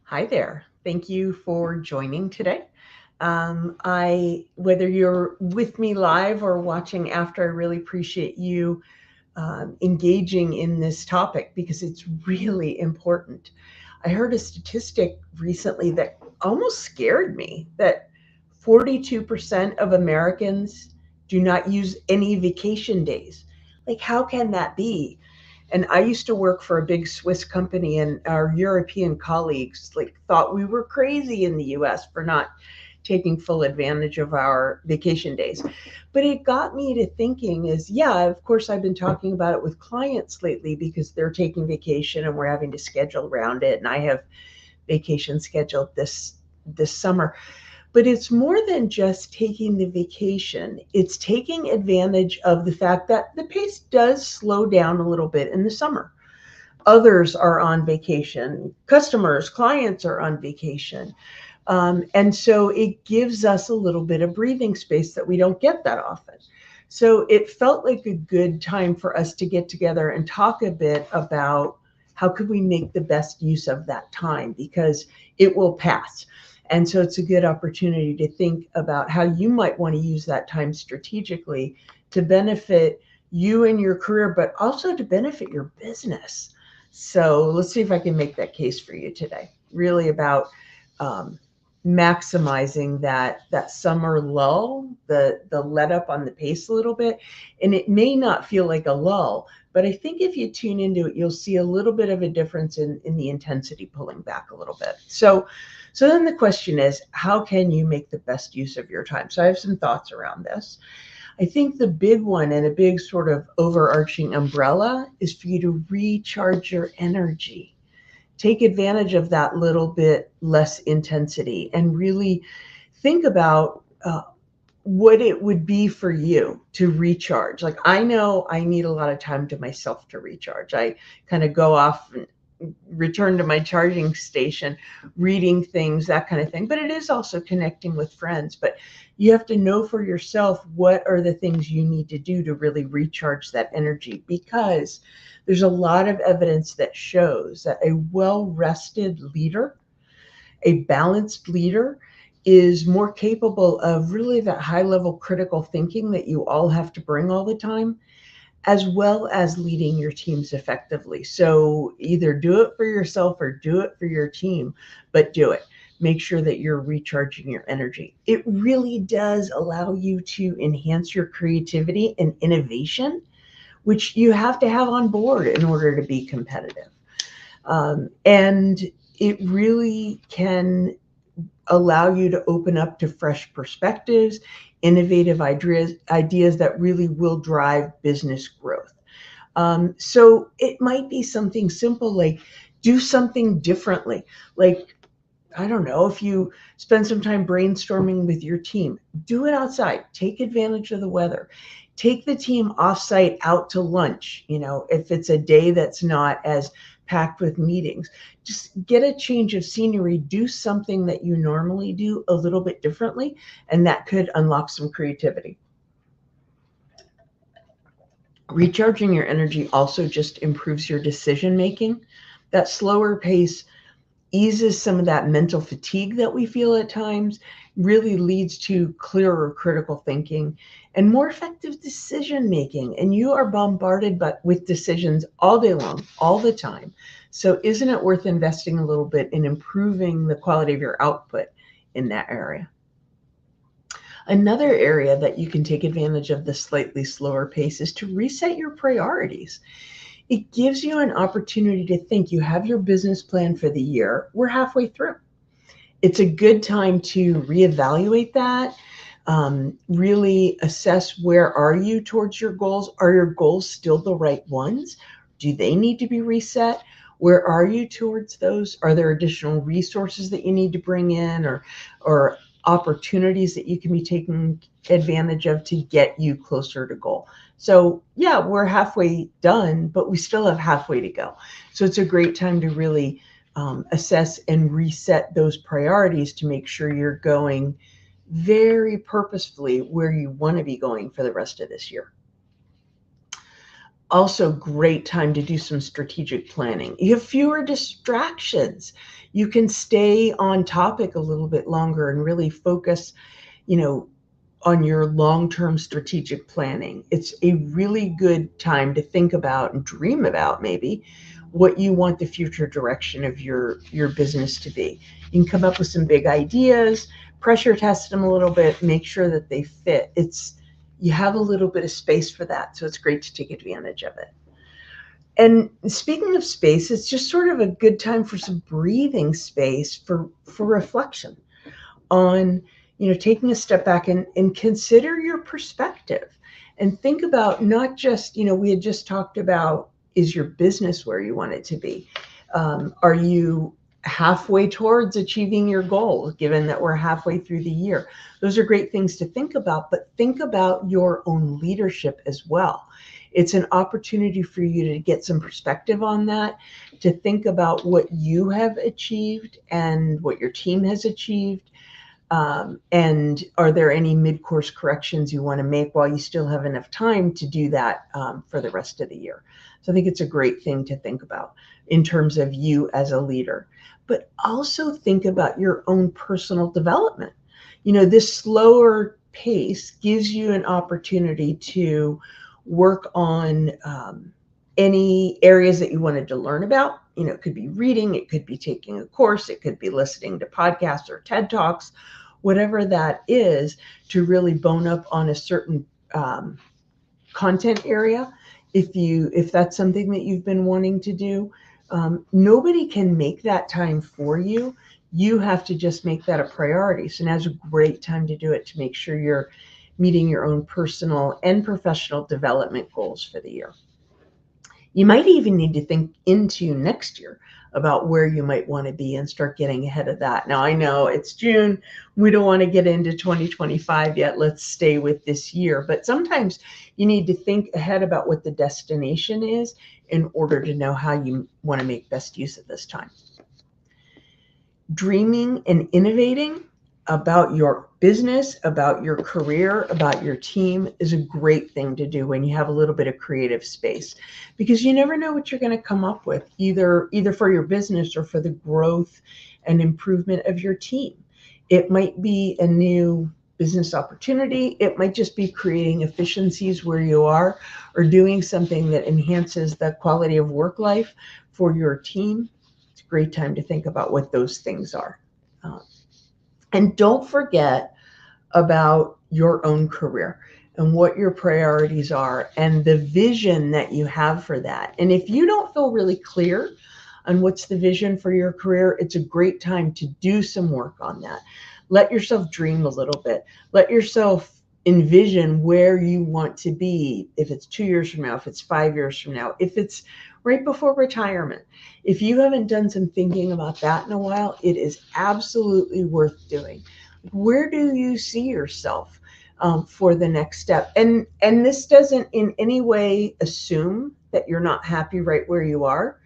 Hi there. Thank you for joining today. Whether you're with me live or watching after, I really appreciate you engaging in this topic because it's really important. I heard a statistic recently that almost scared me that 42% of Americans do not use any vacation days. Like, how can that be? And I used to work for a big Swiss company, and our European colleagues thought we were crazy in the US for not taking full advantage of our vacation days. But it got me to thinking is, yeah, of course I've been talking about it with clients lately because they're taking vacation and we're having to schedule around it. And I have vacation scheduled this summer. But it's more than just taking the vacation. It's taking advantage of the fact that the pace does slow down a little bit in the summer. Others are on vacation, customers, clients are on vacation. And so it gives us a little bit of breathing space that we don't get that often. So it felt like a good time for us to get together and talk a bit about how could we make the best use of that time, because it will pass. And so it's a good opportunity to think about how you might want to use that time strategically to benefit you and your career, but also to benefit your business. So let's see if I can make that case for you today. Really about um, maximizing that summer lull, the let up on the pace a little bit. And it may not feel like a lull, but I think if you tune into it, you'll see a little bit of a difference in the intensity pulling back a little bit. So then the question is, how can you make the best use of your time? So I have some thoughts around this. I think the big one and a big sort of overarching umbrella is for you to recharge your energy. Take advantage of that little bit less intensity and really think about what it would be for you to recharge. Like, I know I need a lot of time to myself to recharge. I kind of go off and return to my charging station, reading things, that kind of thing. But it is also connecting with friends. But you have to know for yourself what are the things you need to do to really recharge that energy, because there's a lot of evidence that shows that a well-rested leader, a balanced leader, is more capable of really that high level critical thinking that you all have to bring all the time, as well as leading your teams effectively. So either do it for yourself or do it for your team, but do it. Make sure that you're recharging your energy. It really does allow you to enhance your creativity and innovation, which you have to have on board in order to be competitive. And it really can allow you to open up to fresh perspectives, innovative ideas that really will drive business growth. So it might be something simple like do something differently. Like, I don't know, if you spend some time brainstorming with your team, do it outside, take advantage of the weather. Take the team offsite out to lunch, if it's a day that's not as packed with meetings. Just get a change of scenery, do something that you normally do a little bit differently, and that could unlock some creativity. Recharging your energy also just improves your decision making. That slower pace eases some of that mental fatigue that we feel at times, really leads to clearer critical thinking and more effective decision making. And you are bombarded with decisions all day long, all the time. So isn't it worth investing a little bit in improving the quality of your output in that area? Another area that you can take advantage of the slightly slower pace is to reset your priorities. It gives you an opportunity to think. You have your business plan for the year. We're halfway through. It's a good time to reevaluate that, really assess where are you towards your goals. Are your goals still the right ones? Do they need to be reset? Where are you towards those? Are there additional resources that you need to bring in, or opportunities that you can be taking advantage of to get you closer to goal? So yeah, we're halfway done, but we still have halfway to go. So it's a great time to really assess and reset those priorities to make sure you're going very purposefully where you want to be going for the rest of this year. Also, great time to do some strategic planning. You have fewer distractions. You can stay on topic a little bit longer and really focus, you know, on your long-term strategic planning. It's a really good time to think about and dream about maybe what you want the future direction of your business to be. You can come up with some big ideas, pressure test them a little bit, make sure that they fit. You have a little bit of space for that, so it's great to take advantage of it. And speaking of space, it's just sort of a good time for some breathing space for reflection on, taking a step back and consider your perspective and think about not just, we had just talked about, is your business where you want it to be? Are you halfway towards achieving your goal, given that we're halfway through the year? Those are great things to think about, but think about your own leadership as well. It's an opportunity for you to get some perspective on that, to think about what you have achieved and what your team has achieved. And are there any mid-course corrections you want to make while you still have enough time to do that for the rest of the year? So I think it's a great thing to think about in terms of you as a leader, but also think about your own personal development. This slower pace gives you an opportunity to work on any areas that you wanted to learn about. It could be reading, it could be taking a course, it could be listening to podcasts or TED Talks, whatever that is, to really bone up on a certain content area. If that's something that you've been wanting to do, nobody can make that time for you. You have to just make that a priority. So now's a great time to do it, to make sure you're meeting your own personal and professional development goals for the year. You might even need to think into next year about where you might want to be and start getting ahead of that. Now, I know it's June. We don't want to get into 2025 yet. Let's stay with this year. But sometimes you need to think ahead about what the destination is in order to know how you want to make best use of this time. Dreaming and innovating about your business, about your career, about your team is a great thing to do when you have a little bit of creative space, because you never know what you're going to come up with, either for your business or for the growth and improvement of your team. It might be a new business opportunity. It might just be creating efficiencies where you are, or doing something that enhances the quality of work life for your team. It's a great time to think about what those things are. And don't forget about your own career and what your priorities are and the vision that you have for that. And if you don't feel really clear on what's the vision for your career, it's a great time to do some work on that. Let yourself dream a little bit. Let yourself envision where you want to be, if it's 2 years from now, if it's 5 years from now, if it's right before retirement. If you haven't done some thinking about that in a while, it is absolutely worth doing. Where do you see yourself for the next step? And this doesn't in any way assume that you're not happy right where you are.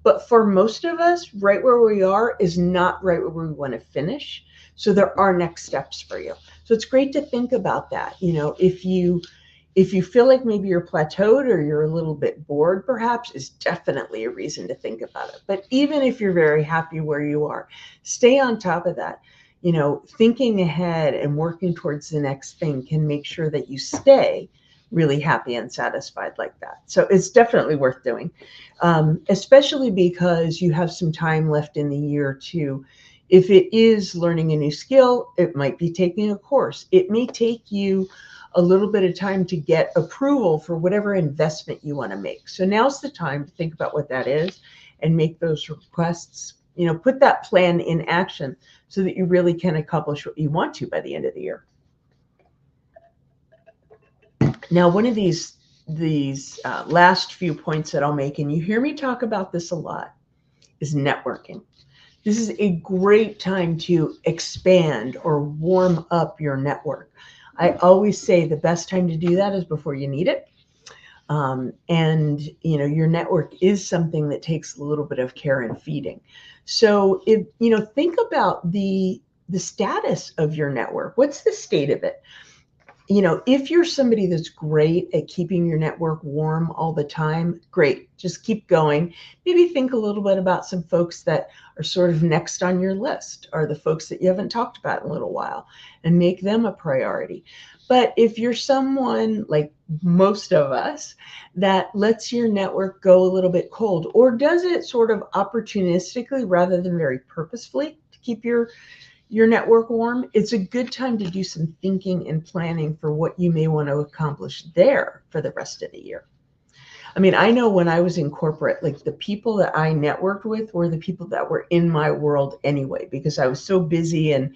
But for most of us, right where we are is not right where we want to finish. So there are next steps for you. So it's great to think about that. If you feel like maybe you're plateaued or you're a little bit bored, perhaps, is definitely a reason to think about it. But even if you're very happy where you are, stay on top of that. Thinking ahead and working towards the next thing can make sure that you stay really happy and satisfied like that. So it's definitely worth doing, especially because you have some time left in the year to, if it is learning a new skill, it might be taking a course. It may take you a little bit of time to get approval for whatever investment you want to make. So now's the time to think about what that is and make those requests, put that plan in action so that you really can accomplish what you want to by the end of the year. Now, one of these last few points that I'll make, and you hear me talk about this a lot, is networking. This is a great time to expand or warm up your network. I always say the best time to do that is before you need it. And your network is something that takes a little bit of care and feeding. So think about the status of your network. What's the state of it? if you're somebody that's great at keeping your network warm all the time, great, just keep going. Maybe think a little bit about some folks that are sort of next on your list, or the folks that you haven't talked about in a little while, and make them a priority. But if you're someone like most of us that lets your network go a little bit cold, or does it sort of opportunistically rather than very purposefully to keep your network warm, it's a good time to do some thinking and planning for what you may want to accomplish there for the rest of the year. I mean, I know when I was in corporate, like the people that I networked with were the people that were in my world anyway, because I was so busy and,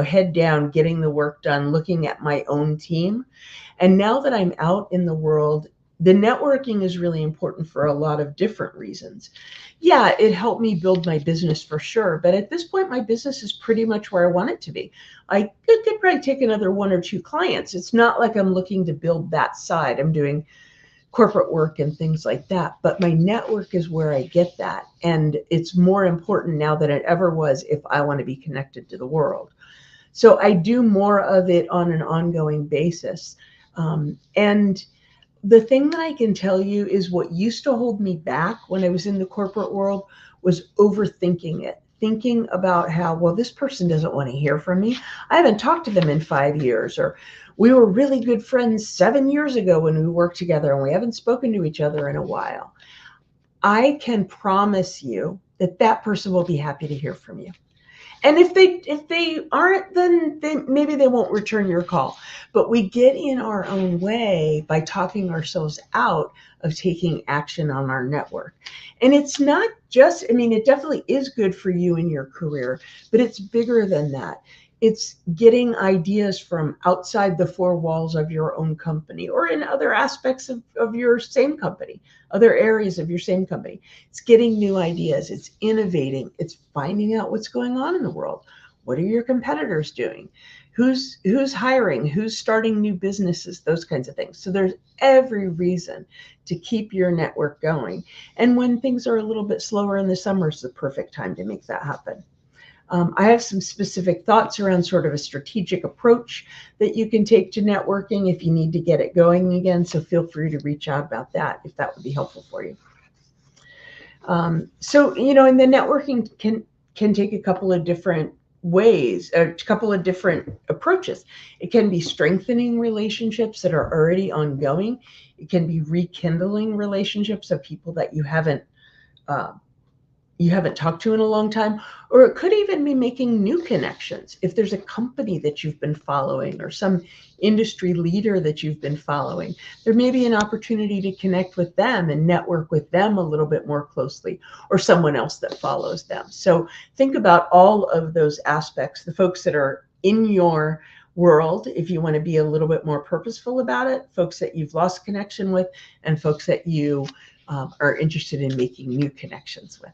head down, getting the work done, looking at my own team. And now that I'm out in the world, the networking is really important for a lot of different reasons. Yeah, it helped me build my business for sure. But at this point, my business is pretty much where I want it to be. I could probably take another 1 or 2 clients. It's not like I'm looking to build that side. I'm doing corporate work and things like that. But my network is where I get that. And it's more important now than it ever was if I want to be connected to the world. So I do more of it on an ongoing basis. And the thing that I can tell you is what used to hold me back when I was in the corporate world was overthinking it, thinking about how, well, this person doesn't want to hear from me. I haven't talked to them in 5 years, or we were really good friends 7 years ago when we worked together and we haven't spoken to each other in a while. I can promise you that that person will be happy to hear from you. And if they aren't, then maybe they won't return your call. But we get in our own way by talking ourselves out of taking action on our network. And it's not just, it definitely is good for you in your career, but it's bigger than that. It's getting ideas from outside the 4 walls of your own company, or in other aspects of your same company, other areas of your same company. It's getting new ideas. It's innovating. It's finding out what's going on in the world. What are your competitors doing? Who's hiring? Who's starting new businesses? Those kinds of things. So there's every reason to keep your network going. And when things are a little bit slower in the summer, it's the perfect time to make that happen. I have some specific thoughts around sort of a strategic approach that you can take to networking if you need to get it going again. So feel free to reach out about that if that would be helpful for you. And the networking can take a couple of different ways, a couple of different approaches. It can be strengthening relationships that are already ongoing. It can be rekindling relationships of people that you haven't talked to in a long time, or it could even be making new connections. If there's a company that you've been following or some industry leader that you've been following, there may be an opportunity to connect with them and network with them a little bit more closely, or someone else that follows them. So think about all of those aspects, the folks that are in your world, if you want to be a little bit more purposeful about it, folks that you've lost connection with, and folks that you are interested in making new connections with.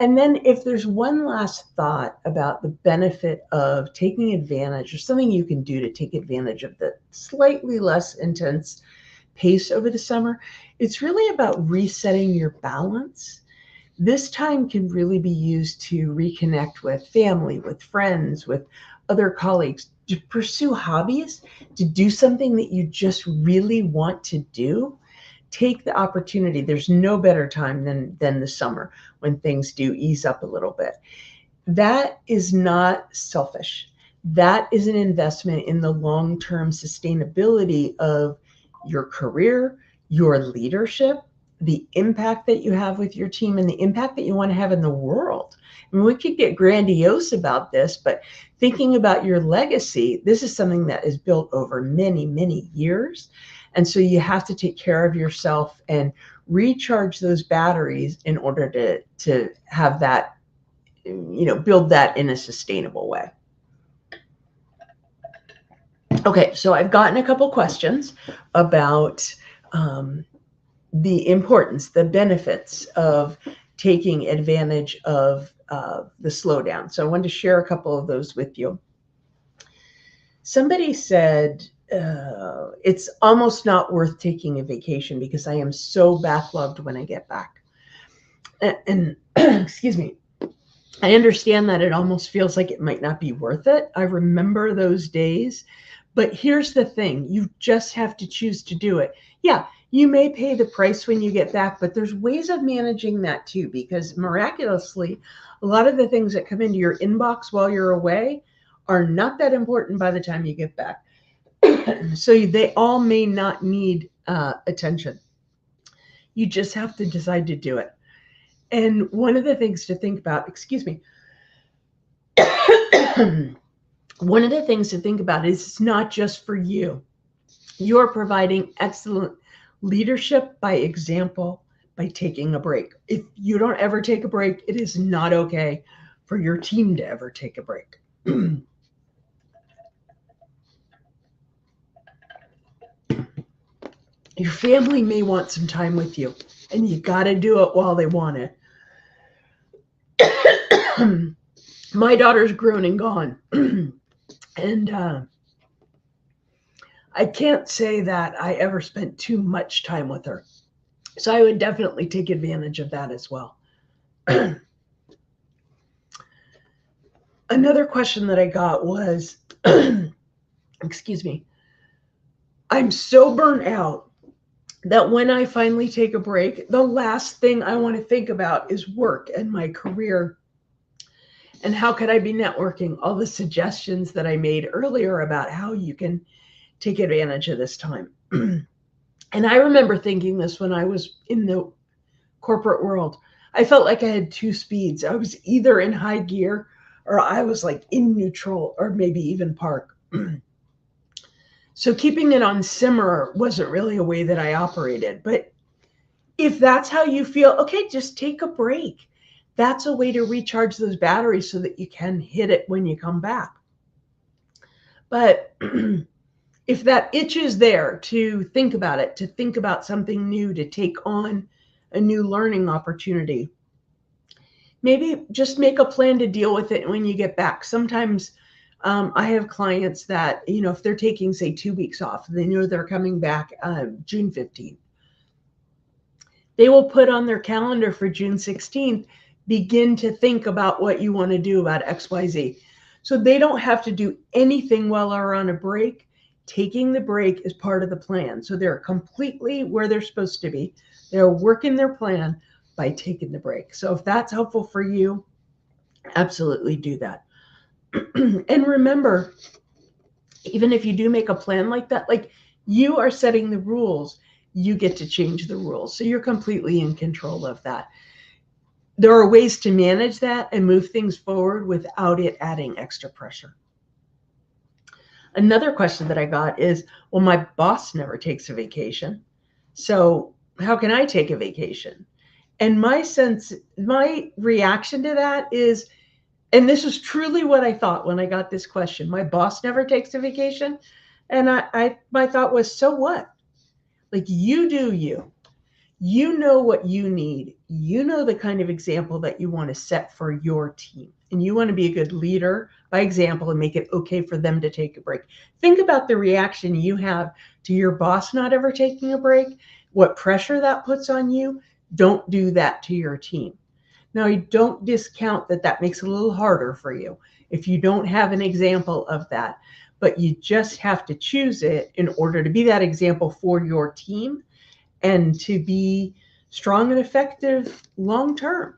And then if there's one last thought about the benefit of taking advantage, or something you can do to take advantage of the slightly less intense pace over the summer, it's really about resetting your balance. This time can really be used to reconnect with family, with friends, with other colleagues, to pursue hobbies, to do something that you just really want to do. Take the opportunity. There's no better time than the summer when things do ease up a little bit. That is not selfish. That is an investment in the long-term sustainability of your career, your leadership, the impact that you have with your team, and the impact that you want to have in the world. I mean, we could get grandiose about this, but thinking about your legacy, this is something that is built over many, many years. And so you have to take care of yourself and recharge those batteries in order to have that, build that in a sustainable way. Okay, so I've gotten a couple questions about the importance, the benefits of taking advantage of the slowdown. So I wanted to share a couple of those with you. Somebody said, it's almost not worth taking a vacation because I am so backlogged when I get back. And excuse me, I understand that it almost feels like it might not be worth it. I remember those days, But here's the thing, you just have to choose to do it. Yeah, you may pay the price when you get back, but there's ways of managing that too, because miraculously, a lot of the things that come into your inbox while you're away are not that important by the time you get back. So they all may not need attention. You just have to decide to do it. And one of the things to think about, excuse me, one of the things to think about is it's not just for you. You're providing excellent leadership by example by taking a break. If you don't ever take a break, it is not okay for your team to ever take a break. Your family may want some time with you, and you got to do it while they want it. My daughter's grown and gone, and I can't say that I ever spent too much time with her. So I would definitely take advantage of that as well. Another question that I got was, excuse me, I'm so burnt out that when I finally take a break, the last thing I want to think about is work and my career. And how could I be networking? All the suggestions that I made earlier about how you can take advantage of this time. And I remember thinking this when I was in the corporate world. I felt like I had two speeds. I was either in high gear or I was like in neutral or maybe even park. So keeping it on simmer wasn't really a way that I operated. But if that's how you feel, okay, just take a break. That's a way to recharge those batteries so that you can hit it when you come back. But if that itch is there to think about it, to think about something new, to take on a new learning opportunity, maybe just make a plan to deal with it when you get back. Sometimes I have clients that, if they're taking, say, 2 weeks off, they know they're coming back June 15th. They will put on their calendar for June 16th, begin to think about what you want to do about XYZ. So they don't have to do anything while they're on a break. Taking the break is part of the plan. So they're completely where they're supposed to be. They're working their plan by taking the break. So if that's helpful for you, absolutely do that. And remember, even if you do make a plan like that, like you are setting the rules, you get to change the rules. So you're completely in control of that. There are ways to manage that and move things forward without it adding extra pressure. Another question that I got is, well, my boss never takes a vacation. So how can I take a vacation? And my reaction to that is, and this was truly what I thought when I got this question, my boss never takes a vacation. And my thought was, so what? Like, you do you. You know what you need. You know the kind of example that you want to set for your team. And you want to be a good leader by example and make it okay for them to take a break. Think about the reaction you have to your boss not ever taking a break, what pressure that puts on you. Don't do that to your team. Now, I don't discount that makes it a little harder for you if you don't have an example of that, but you just have to choose it in order to be that example for your team and to be strong and effective long term.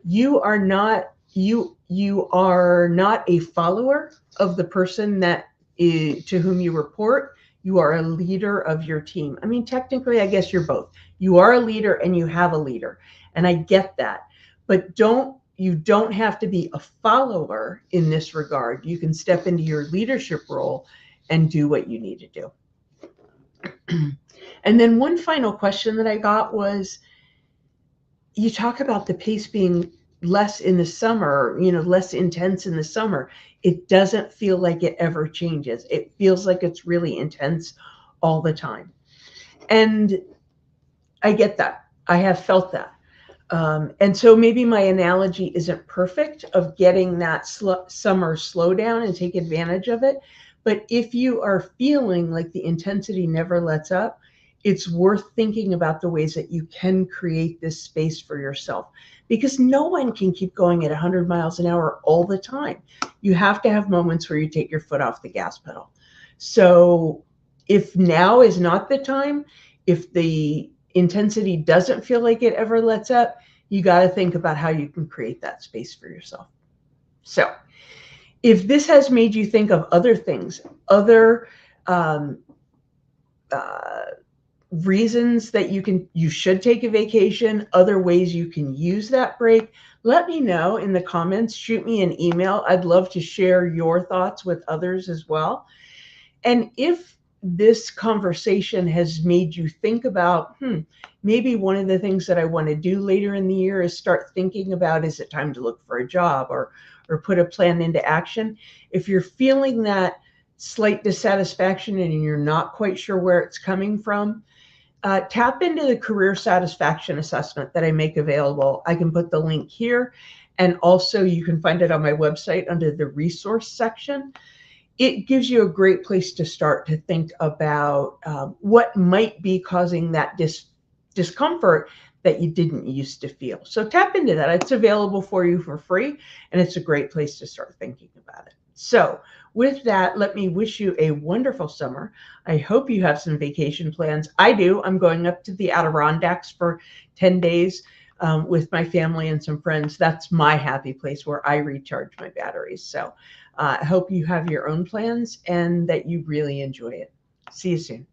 You are not a follower of the person to whom you report. You are a leader of your team. I mean, technically, I guess you're both. You are a leader and you have a leader, and I get that. But you don't have to be a follower in this regard. You can step into your leadership role and do what you need to do. And then one final question that I got was, you talk about the pace being less in the summer, less intense in the summer. It doesn't feel like it ever changes. It feels like it's really intense all the time. And I get that. I have felt that. And so maybe my analogy isn't perfect of getting that summer slowdown and take advantage of it. But if you are feeling like the intensity never lets up, it's worth thinking about the ways that you can create this space for yourself, because no one can keep going at 100 miles an hour all the time. You have to have moments where you take your foot off the gas pedal. So if now is not the time, if the intensity doesn't feel like it ever lets up, you got to think about how you can create that space for yourself. So if this has made you think of other things, other um, uh, reasons that you should take a vacation, other ways you can use that break, let me know in the comments. Shoot me an email. I'd love to share your thoughts with others as well. And if this conversation has made you think about, maybe one of the things that I want to do later in the year is start thinking about, is it time to look for a job or put a plan into action? If you're feeling that slight dissatisfaction and you're not quite sure where it's coming from, tap into the career satisfaction assessment that I make available. I can put the link here, and also you can find it on my website under the resource section. It gives you a great place to start to think about what might be causing that discomfort that you didn't used to feel. So tap into that. It's available for you for free, and it's a great place to start thinking about it. So with that, let me wish you a wonderful summer. I hope you have some vacation plans. I do. I'm going up to the Adirondacks for 10 days with my family and some friends. That's my happy place where I recharge my batteries. So I hope you have your own plans and that you really enjoy it. See you soon.